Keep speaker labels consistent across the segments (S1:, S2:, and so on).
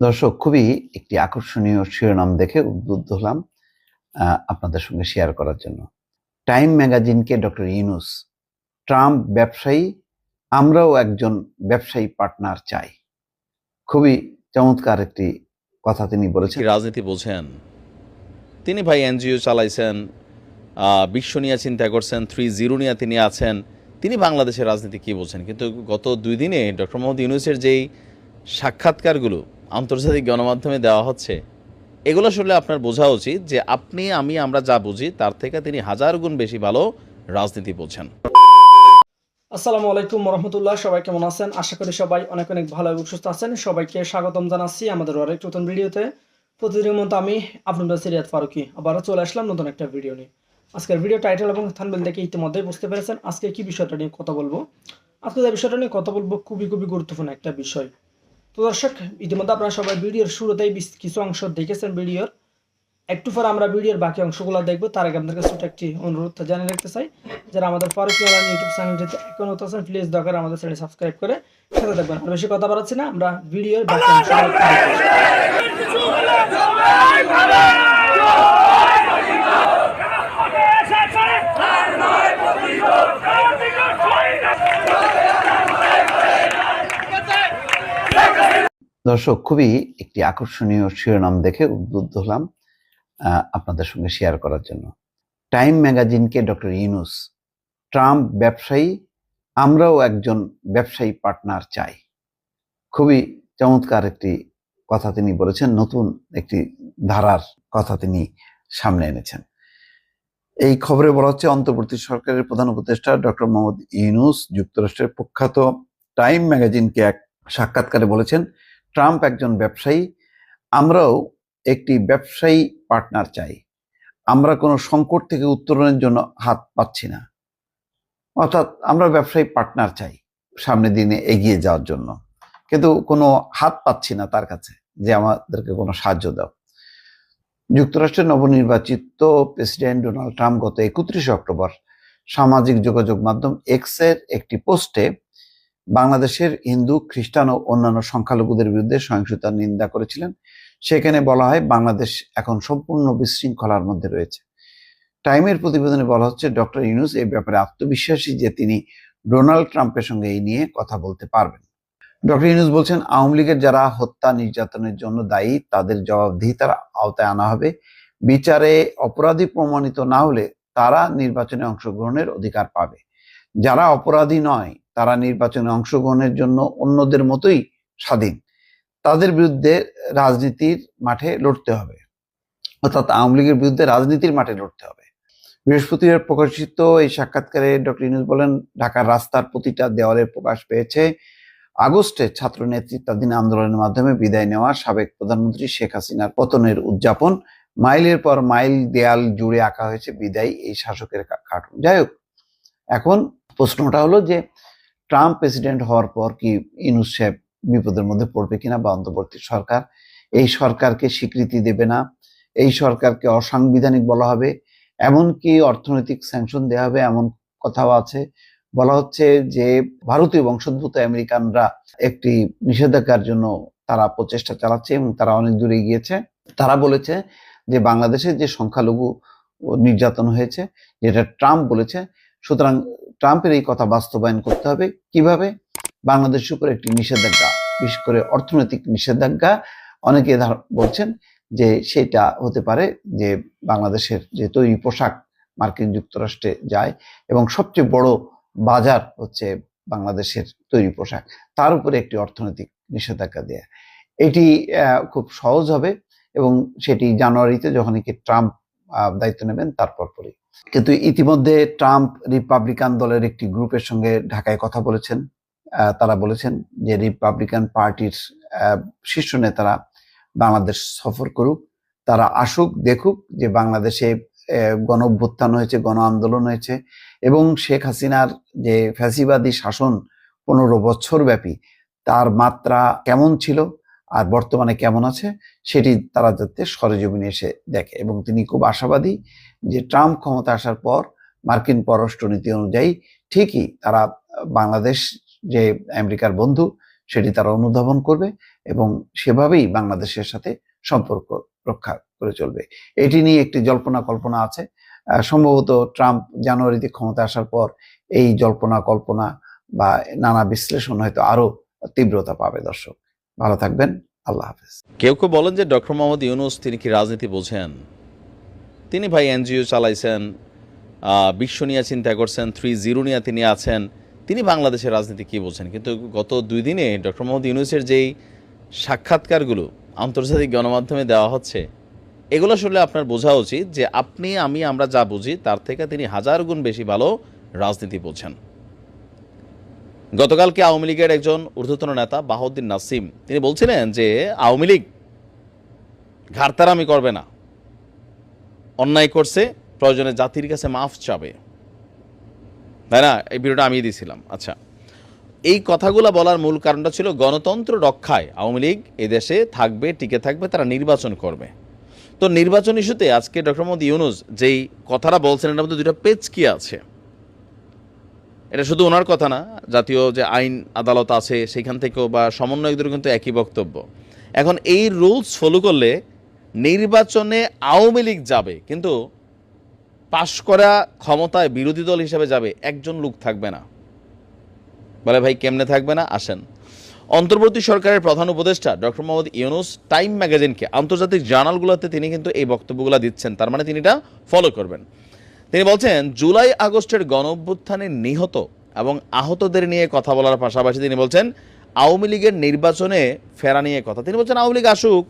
S1: দর্শক, খুবই একটি আকর্ষণীয় শিরোনাম দেখে উদ্বুদ্ধ হলাম আপনাদের সঙ্গে শেয়ার করার জন্য। টাইম ম্যাগাজিনকে ডক্টর ইউনূস, ট্রাম্প ব্যবসায়ী, আমরাও একজন ব্যবসায়ী পার্টনার চাই। খুবই চমৎকার একটি কথা তিনি বলেছেন।
S2: রাজনীতি বোঝেন তিনি, ভাই এনজিও চালাইছেন, বিশ্ব নিয়ে চিন্তা করছেন, 3-0 নিয়ে তিনি আছেন। তিনি বাংলাদেশের রাজনীতি কি বোঝেন? কিন্তু গত 2 দিনে ডক্টর মোহাম্মদ ইউনূসের যেই সাক্ষাৎকারগুলো আন্তর্জাতিক গণমাধ্যমে দেওয়া হচ্ছে, এগুলো আসলে আপনার বোঝা উচিত যে আপনি, আমি, আমরা যা বুঝি তার থেকে তিনি হাজার গুণ বেশি ভালো রাজনীতি বোঝেন।
S3: আসসালামু আলাইকুম রহমতুল্লাহ। সবাই কেমন আছেন? আশা করি সবাই অনেক অনেক ভালো এবং সুস্থ আছেন। সবাইকে স্বাগতম জানাচ্ছি আমাদের আরেক নতুন ভিডিওতে। প্রতিদিনের মতো আমি আপনাদের সিরিয়াত ফারুকি আবারও চলে আসলাম নতুন একটা ভিডিও নিয়ে। আজকের ভিডিও টাইটেল এবং থাম্বনেল দেখে ইতিমধ্যেই বুঝতে পেরেছেন আজকে কি বিষয়টা নিয়ে কথা বলবো। আজকে যে বিষয়টা নিয়ে কথা বলবো খুবই গুরুত্বপূর্ণ একটা বিষয়। তো দর্শক, ইতিমধ্যে আপনারা সবাই ভিডিওর শুরুতেই কিছু অংশ দেখেছেন ভিডিওর। একটু পর আমরা ভিডিওর বাকি অংশগুলো দেখবো। তার আগে আপনাদের কাছে একটি অনুরোধ জানিয়ে রাখতে চাই, যারা আমাদের ফারুকি অনলাইন ইউটিউব চ্যানেলটিতে এখন আছেন, প্লিজ দরকার আমাদের চ্যানেল সাবস্ক্রাইব করে সাথে থাকবেন। আর বেশি কথা বাড়াচ্ছি না, আমরা ভিডিওর বাকি অংশগুলো
S1: দর্শক, খুবই একটি আকর্ষণীয় শিরোনাম দেখে উদ্বুদ্ধ হলাম আপনাদের সঙ্গে শেয়ার করার জন্য। টাইম ম্যাগাজিনকে ডক্টর ইউনূস, ট্রাম্প ব্যবসায়ী, আমরাও একজন ব্যবসায়ী পার্টনার চাই। খুবই চমৎকার একটি কথা তিনি বলেছেন, নতুন একটি ধারার কথা তিনি সামনে এনেছেন। এই খবরে বলা হচ্ছে, অন্তর্বর্তী সরকারের প্রধান উপদেষ্টা ডক্টর মোহাম্মদ ইউনূস যুক্তরাষ্ট্রের প্রখ্যাত টাইম ম্যাগাজিনকে এক সাক্ষাৎকারে বলেছেন, ট্রাম্প একজন ব্যবসায়ী, আমরাও একটি ব্যবসায়ী পার্টনার চাই। আমরা কোনো সংকট থেকে উত্তরণের জন্য হাত পাচ্ছি না। অর্থাৎ আমরা ব্যবসায়ী পার্টনার চাই সামনের দিনে এগিয়ে যাওয়ার জন্য, কিন্তু কোনো হাত পাচ্ছি না তার কাছে যে আমাদেরকে কোনো সাহায্য দাও। যুক্তরাষ্ট্রের নবনির্বাচিত প্রেসিডেন্ট ডোনাল্ড ট্রাম্প গত 31 অক্টোবর সামাজিক যোগাযোগ মাধ্যম এক্সের একটি পোস্টে বাংলাদেশের হিন্দু, খ্রিস্টান ও অন্যান্য সংখ্যালঘুদের বিরুদ্ধে সহিংসতার নিন্দা করেছিলেন। সেখানে বলা হয়, বাংলাদেশ এখন সম্পূর্ণ বিশৃঙ্খলার মধ্যে রয়েছে। টাইমের প্রতিবেদনে বলা হচ্ছে, ডক্টর ইউনূস এই ব্যাপারে আত্মবিশ্বাসী যে তিনি ডোনাল্ড ট্রাম্পের সঙ্গে এই নিয়ে কথা বলতে পারবেন। ডক্টর ইউনূস বলছেন, আওয়ামী লীগের যারা হত্যা নির্যাতনের জন্য দায়ী তাদের জবাবদিহিতার আওতায় আনা হবে। বিচারে অপরাধী প্রমাণিত না হলে তারা নির্বাচনে অংশগ্রহণের অধিকার পাবে। যারা অপরাধী নয় তারা নির্বাচনে অংশগ্রহণের জন্য অন্যদের মতোই স্বাধীন। তাদের বিরুদ্ধে রাজনীতির মাঠে লড়তে হবে, অর্থাৎ আওয়ামী লীগের বিরুদ্ধে রাজনীতির মাঠে লড়তে হবে। বৃহস্পতিবার প্রকাশিত এই সাক্ষাৎকারে ডক্টর ইউনূস বলেন, ঢাকার রাস্তার প্রতিটা দেওয়ালে প্রকাশ পেয়েছে আগস্টে ছাত্র নেতৃত্বাধীন আন্দোলনের মাধ্যমে বিদায় নেওয়া সাবেক প্রধানমন্ত্রী শেখ হাসিনার পতনের উদযাপন। মাইলের পর মাইল দেয়াল জুড়ে আঁকা হয়েছে বিদায় এই শাসকের কার্টুন। যাই হোক, এখন প্রশ্নটা হলো যে ট্রাম্প প্রেসিডেন্ট হওয়ার পর কি ইউনূস সাহেব বিপদের মধ্যে পড়বে কিনা, বা অন্তর্বর্তী সরকার এই সরকারকে স্বীকৃতি দেবে না, এই সরকারকে অসাংবিধানিক বলা হবে, এমনকি অর্থনৈতিক স্যাংশন দেওয়া হবে, এমন কথাও আছে। বলা হচ্ছে যে ভারতীয় বংশোদ্ভূত আমেরিকানরা একটি নিষেধাজ্ঞার জন্য তারা প্রচেষ্টা চালাচ্ছে এবং তারা অনেক দূরে গিয়েছে। তারা বলেছে যে বাংলাদেশে যে সংখ্যালঘু নির্যাতন হয়েছে, যেটা ট্রাম্প বলেছে, সুতরাং ট্রাম্পের এই কথা বাস্তবায়ন করতে হবে। কিভাবে? বাংলাদেশের উপর একটি নিষেধাজ্ঞা, বিশেষ করে অর্থনৈতিক নিষেধাজ্ঞা। অনেকে বলছেন যে সেটা হতে পারে যে বাংলাদেশের যে তৈরি পোশাক মার্কিন যুক্তরাষ্ট্রে যায় এবং সবচেয়ে বড় বাজার হচ্ছে বাংলাদেশের তৈরি পোশাক, তার উপরে একটি অর্থনৈতিক নিষেধাজ্ঞা দেয়া। এটি খুব সহজ হবে এবং সেটি জানুয়ারিতে যখন কি ট্রাম্প দায়িত্ব নেবেন তারপর পরই। কিন্তু ইতিমধ্যে ট্রাম্প রিপাবলিকান দলের একটি গ্রুপের সঙ্গে ঢাকায় কথা বলেছেন। তারা বলেছেন যে রিপাবলিকান পার্টির শীর্ষ নেতারা বাংলাদেশ সফর করুক, তারা আসুক, দেখুক যে বাংলাদেশে গণ অভ্যুত্থান হয়েছে, গণ আন্দোলন হয়েছে এবং শেখ হাসিনার যে ফ্যাসিবাদী শাসন 15 বছর ব্যাপী, তার মাত্রা কেমন ছিল আর বর্তমানে কেমন আছে সেটি তারা যাতে সরেজমিনে এসে দেখে। এবং তিনি খুব আশাবাদী যে ট্রাম্প ক্ষমতা আসার পর মার্কিন পররাষ্ট্রনীতি অনুযায়ী ঠিকই তারা বাংলাদেশ যে আমেরিকার বন্ধু সেটি তারা অনুধাবন করবে এবং সেভাবেই বাংলাদেশের সাথে সম্পর্ক রক্ষা করে চলবে। এটি নিয়ে একটি জল্পনা কল্পনা আছে। সম্ভবত ট্রাম্প জানুয়ারিতে ক্ষমতা আসার পর এই জল্পনা কল্পনা বা নানা বিশ্লেষণ হয়তো আরো তীব্রতা পাবে। দর্শক ভালো থাকবেন, আল্লাহ হাফেজ।
S2: কেউ কেউ বলেন যে ডক্টর মোহাম্মদ ইউনূস তিনি কি রাজনীতি বোঝেন? তিনি ভাই এনজিও চালাইছেন, বিশ্ব নিয়ে চিন্তা করছেন, 3-0 নিয়ে তিনি আছেন, তিনি বাংলাদেশের রাজনীতি কি বোঝেন? কিন্তু গত 2 দিনে ডক্টর মোহাম্মদ ইউনূসের যেই সাক্ষাৎকারগুলো আন্তর্জাতিক গণমাধ্যমে দেওয়া হচ্ছে, এগুলো আসলে আপনার বোঝা উচিত যে আপনি আমরা যা বুঝি তার থেকে তিনি 1000 গুণ বেশি ভালো রাজনীতি বোঝেন। গতকালকে আওয়ামী লীগের একজন ঊর্ধ্বতন নেতা বাহাউদ্দিন নাসিম তিনি বলছিলেন যে আওয়ামী লীগ ঘাড়তারামি করবে না, অন্যায় করছে, প্রয়োজনে জাতির কাছে মাফ চাবে, তাই না? এই ভিডিওটা আমি দিয়েছিলাম। আচ্ছা, এই কথাগুলো বলার মূল কারণটা ছিল গণতন্ত্র রক্ষায় আওয়ামী লীগ এদেশে থাকবে, টিকে থাকবে, তারা নির্বাচন করবে। তো নির্বাচন ইস্যুতে আজকে ডক্টর মোহাম্মদ ইউনূস যেই কথাটা বলছেন এটার মধ্যে 2টা পেজ কি আছে। এটা শুধু ওনার কথা না, জাতীয় যে আইন আদালত আছে সেখান থেকেও বা সমন্বয়কদের কিন্তু একই বক্তব্য। এখন এই রুলস ফলো করলে নির্বাচনে আওয়ামী লীগ যাবে, কিন্তু পাশ করা ক্ষমতায় বিরোধী দল হিসেবে যাবে একজন লোক থাকবে না। বলে ভাই কেমনে থাকবে না? আসেন, অন্তর্বর্তী সরকারের প্রধান উপদেষ্টা ডক্টর মোহাম্মদ ইউনূস টাইম ম্যাগাজিনকে, আন্তর্জাতিক জার্নালগুলোতে তিনি কিন্তু এই বক্তব্যগুলো দিচ্ছেন, তার মানে তিনি এটা ফলো করবেন। তিনি বলছেন জুলাই আগস্টের গণঅভ্যুত্থানে নিহত এবং আহতদের নিয়ে কথা বলার পাশাপাশি তিনি বলছেন আওয়ামী লীগের নির্বাচনে ফেরা নিয়ে কথা। তিনি বলছেন আওয়ামী লীগ আসুক,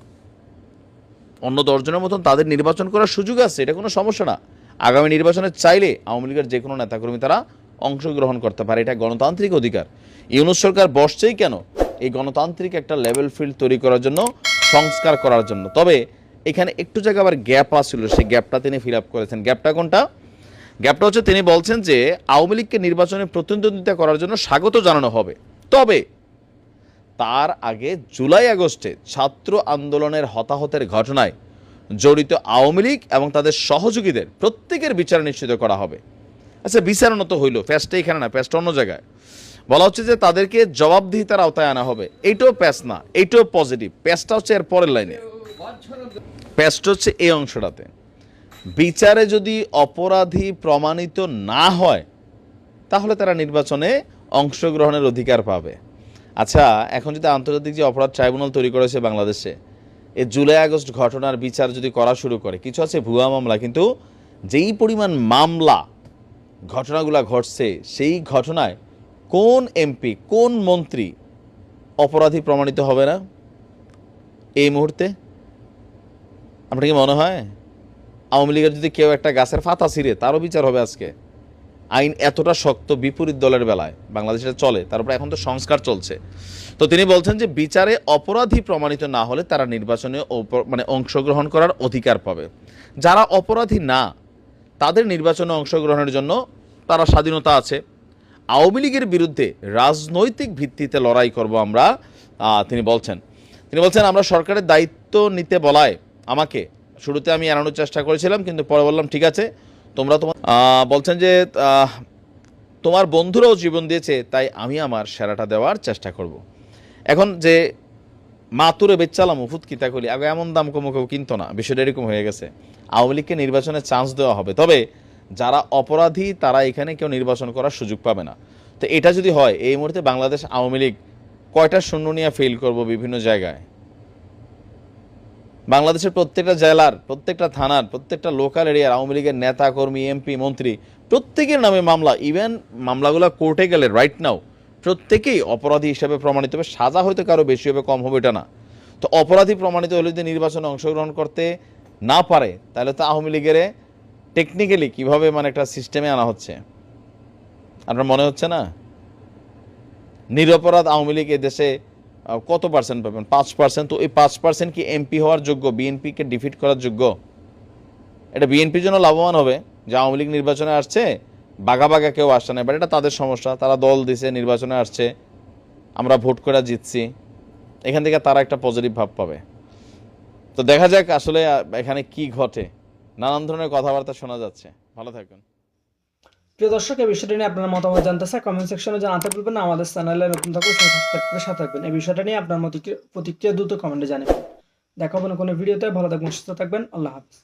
S2: অন্য 10 জনের মতন তাদের নির্বাচন করার সুযোগ আছে, এটা কোনো সমস্যা না। আগামী নির্বাচনে চাইলে আওয়ামী লীগের যে কোনো নেতাকর্মী তারা অংশগ্রহণ করতে পারে, এটা গণতান্ত্রিক অধিকার। ইউনূস সরকার বসছেই কেন? এই গণতান্ত্রিক একটা লেভেল ফিল্ড তৈরি করার জন্য, সংস্কার করার জন্য। তবে এখানে একটু জায়গা আবার গ্যাপ আসছিল, সেই গ্যাপটা তিনি ফিল আপ করেছেন। গ্যাপটা কোনটা? গ্যাপটা হচ্ছে তিনি বলছেন যে আওয়ামী লীগকে নির্বাচনে প্রতিদ্বন্দ্বিতা করার জন্য স্বাগত জানানো হবে, তবে তার আগে জুলাই আগস্টে ছাত্র আন্দোলনের হতাহতের ঘটনায় জড়িত আওয়ামী লীগ এবং তাদের সহযোগীদের প্রত্যেকের বিচার নিশ্চিত করা হবে। আচ্ছা, বিচারণত তো হইল, প্যাচটা এখানে না, প্যাচটা অন্য জায়গায়। বলা হচ্ছে যে তাদেরকে জবাবদিহিতার আওতায় আনা হবে। এইটাও প্যাচ না, এইটাও পজিটিভ। প্যাচটা হচ্ছে এর পরের লাইনে, প্যাচটা হচ্ছে এই অংশটাতে। বিচারে যদি অপরাধী প্রমাণিত না হয় তাহলে তারা নির্বাচনে অংশগ্রহণের অধিকার পাবে। আচ্ছা, এখন যদি আন্তর্জাতিক যে অপরাধ ট্রাইব্যুনাল তৈরি করেছে বাংলাদেশে, এই জুলাই আগস্ট ঘটনার বিচার যদি করা শুরু করে, কিছু আছে ভুয়া মামলা, কিন্তু যেই পরিমাণ মামলা ঘটনাগুলো ঘটছে, সেই ঘটনায় কোন এমপি কোন মন্ত্রী অপরাধী প্রমাণিত হবে না এই মুহূর্তে? আপনার কি মনে হয় আওয়ামী লীগের যদি কেউ একটা গাছের পাতা ছিঁড়ে তারও বিচার হবে আজকে? আইন এতটা শক্ত বিপরীত দলের বেলায় বাংলাদেশে চলে, তারপরে এখন তো সংস্কার চলছে। তো তিনি বলছেন যে বিচারে অপরাধী প্রমাণিত না হলে তারা নির্বাচনে অংশগ্রহণ করার অধিকার পাবে। যারা অপরাধী না তাদের নির্বাচনে অংশগ্রহণের জন্য তারা স্বাধীনতা আছে। আওয়ামী লীগের বিরুদ্ধে রাজনৈতিক ভিত্তিতে লড়াই করব আমরা, তিনি বলছেন আমরা সরকারের দায়িত্ব নিতে বলায় আমাকে শুরুতে আমি এড়ানোর চেষ্টা করেছিলাম, কিন্তু পরে বললাম ঠিক আছে, তোমরা তোমার বলছেন যে তোমার বন্ধুরাও জীবন দিয়েছে, তাই আমি আমার সেরাটা দেওয়ার চেষ্টা করব। এখন যে মাতুরে বেচালাম ওষুধ কিতা করি, আগে এমন দাম কমো কেউ কিনতো না, বিষয়টা এরকম হয়ে গেছে। আওয়ামী লীগকে নির্বাচনে চান্স দেওয়া হবে, তবে যারা অপরাধী তারা এখানে কেউ নির্বাচন করার সুযোগ পাবে না। তো এটা যদি হয়, এই মুহূর্তে বাংলাদেশ আওয়ামী লীগ কয়টা শূন্য নিয়ে ফেল করব বিভিন্ন জায়গায়। বাংলাদেশের প্রত্যেকটা জেলার, প্রত্যেকটা থানার, প্রত্যেকটা লোকাল এরিয়ার আওয়ামী লীগের নেতা কর্মী, এমপি, মন্ত্রী প্রত্যেকের নামে মামলা। ইভেন মামলাগুলো কোর্টে গেলে রাইট নাও প্রত্যেকেই অপরাধী হিসেবে প্রমাণিত হবে। সাজা হয়তো কারো বেশি হবে, কম হবে, এটা না। তো অপরাধী প্রমাণিত হলে যদি নির্বাচনে অংশগ্রহণ করতে না পারে, তাহলে তো আওয়ামী লীগের টেকনিক্যালি কীভাবে একটা সিস্টেমে আনা হচ্ছে আপনার মনে হচ্ছে না? নিরপরাধ আওয়ামী লীগ এদেশে কত পার্সেন্ট পাবেন? 5%। তো এই 5% কি এমপি হওয়ার যোগ্য, বিএনপিকে ডিফিট করার যোগ্য? এটা বিএনপির জন্য লাভবান হবে যে আওয়ামী লীগ নির্বাচনে আসছে, বাঘা বাঘা কেউ আসছে না। এবার এটা তাদের সমস্যা, তারা দল দিছে, নির্বাচনে আসছে, আমরা ভোট করে জিতছি, এখান থেকে তারা একটা পজিটিভ ভাব পাবে। তো দেখা যাক আসলে এখানে কি ঘটে। নানান ধরনের কথাবার্তা শোনা যাচ্ছে। ভালো থাকবেন।
S3: প্রিয় দর্শক, এই বিষয়টা নিয়ে আপনার মতামত জানতে চাই, কমেন্ট সেকশনে জানাতে ভুলবেন না। আমাদের চ্যানেলে নতুন থাকলে সাবস্ক্রাইব করে সাথে থাকবেন। এই বিষয়টা নিয়ে আপনার প্রতিক্রিয়া দ্রুত কমেন্টে জানাবেন। দেখা হবে না কোনো ভিডিওতে। ভালো থাকবেন, সুস্থ থাকবেন। আল্লাহ হাফেজ।